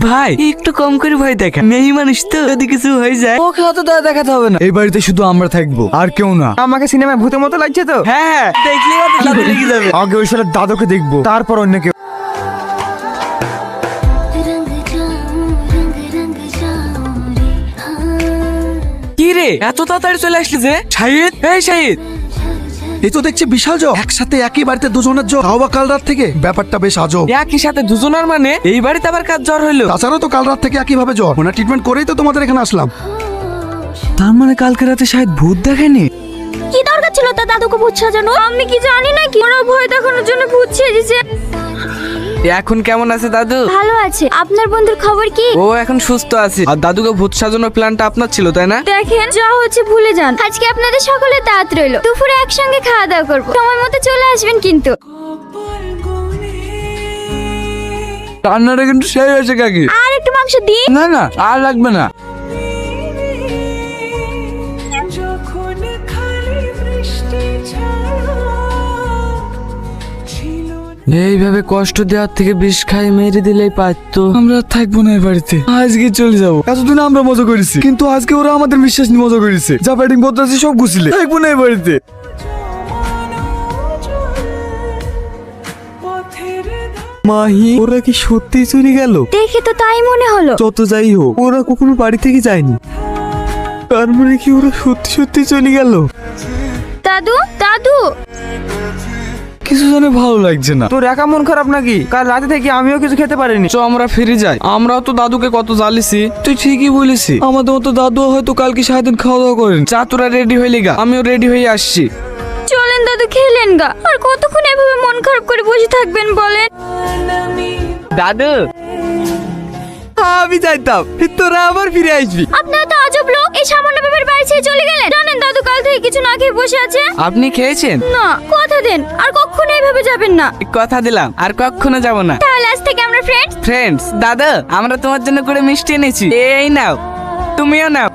ভাই একটু কম করে ভয় দেখা, মেয়ে মানুষ তো, যদি কিছু হয়ে যায় ওকে অত দয়া দেখাতে হবে না। এই বাড়িতে শুধু আমরা থাকবো, আর কেউ না। আমাকে সিনেমায় ভূতের মতো লাগছে তো। হ্যাঁ দেখলে দাদু লেগে যাবে। আগে ওই শালার দাদুকে দেখবো, তারপর অন্য কেউ। কি রে এত তাড়াতাড়ি চলে আসলি যে? শাহিদ, এই শাহিদ, এই তো দেখছি বিশাল জ্বর, একসাথে একই বাড়িতে দুজনের জ্বর, তাও বা কাল রাত থেকে। ব্যাপারটা বেশ আজব। একই সাথে দুজনের মানে এই বাড়িতে আবার কাজ জ্বর হইলো? তাছাড়াও তো কাল রাত থেকে একই ভাবে জ্বর, ওনার ট্রিটমেন্ট করেই তো তোমাদের এখানে আসলাম। তার মানে কালকে রাতে শায়দ ভূত দেখেনি। কি দরকার ছিল তার দাদুকে ভূত সাজানো? আমি কি জানি না কি ওরা ভয় দেখানোর জন্য ভূত সেজেছে। এখন কেমন আছে দাদু? ভালো আছে। আপনার বন্ধুর খবর কি? ও এখন সুস্থ আছে। আর দাদুকে ভূত সাজানোর প্ল্যানটা আপনার ছিল তাই না? দেখেন যা হচ্ছে ভুলে যান। আজকে আপনাদের সকলের দাওয়াত রইলো, দুপুরে একসঙ্গে খাওয়া দাওয়া করবো, সময় মতো চলে আসবেন কিন্তু। রান্নাটা কিন্তু সেই হয়েছে কাকি। আর একটু মাংস দিন। না না, আর লাগবে না। এইভাবে কষ্ট দেওয়ার থেকে বিষ খাই মেরে দিলেই পারতো। আমরা আর থাকবো না এই বাড়িতে, আজকে চলে যাবো। এতদিন আমরা মজা করেছি, কিন্তু আজকে ওরা আমাদের বিশ্বাস নিয়ে মজা করেছে। যা ব্যাটিং করতে আছে সব গুছিলে, থাকবো না এই বাড়িতে। মাহি, ওরা কি সত্যি চলে গেল? দেখে তো তাই মনে হলো। যত যাই হোক, ওরা কখনো বাড়ি থেকে যায়নি। তার মানে কি ওরা সত্যি সত্যি চলে গেল? দাদু, দাদু, কিছু জানে ভালো লাগছে না। তোর একা মন খারাপ নাকি? কাল রাতে থেকে আমিও কিছু খেতে পারিনি। তো আমরা ফিরে যাই, আমরাও তো দাদুকে কত জ্বালিছি। তুই ঠিকই বলেছি, আমাদের মতো দাদু হয়তো কালকে সারাদিন খাওয়া দাওয়া করেন। যা তোরা রেডি হইলি গা, আমিও রেডি হয়ে আসছি। চলেন দাদু, খেলেন গা। আর কতক্ষণ এভাবে মন খারাপ করে বসে থাকবেন বলেন? দাদু, আমি চাইতাম তোরা আবার ফিরে আসবি। আপনারা তো আজব লোক, এই সামান্য ব্যাপারে বাড়ি ছেড়ে চলে গেলেন। জানেন দাদু কাল থেকে কিছু না খেয়ে বসে আছে। আপনি খেয়েছেন? না, কথা দেন আর কখনো এইভাবে যাবেন না। কথা দিলাম, আর কখনো যাব না। তাহলে আজ থেকে আমরা ফ্রেন্ডস। ফ্রেন্ডস? দাদু, আমরা তোমার জন্য করে মিষ্টি এনেছি, এই নাও, তুমিও নাও।